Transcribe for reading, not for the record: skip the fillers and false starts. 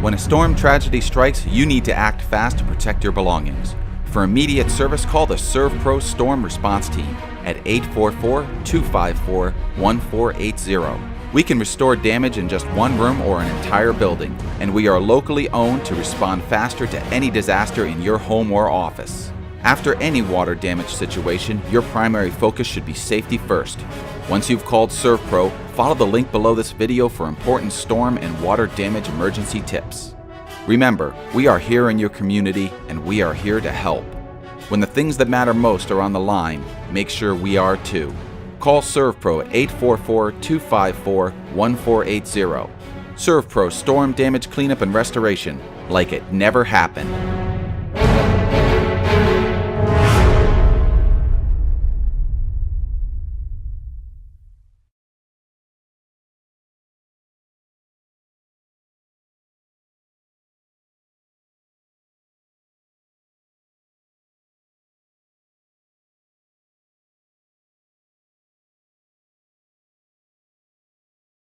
When a storm tragedy strikes, you need to act fast to protect your belongings. For immediate service, call the ServPro Storm Response Team at 844-254-1480. We can restore damage in just one room or an entire building, and we are locally owned to respond faster to any disaster in your home or office. After any water damage situation, your primary focus should be safety first. Once you've called ServPro, follow the link below this video for important storm and water damage emergency tips. Remember, we are here in your community and we are here to help. When the things that matter most are on the line, make sure we are too. Call ServPro at 844-254-1480. ServPro Storm Damage Cleanup and Restoration, like it never happened.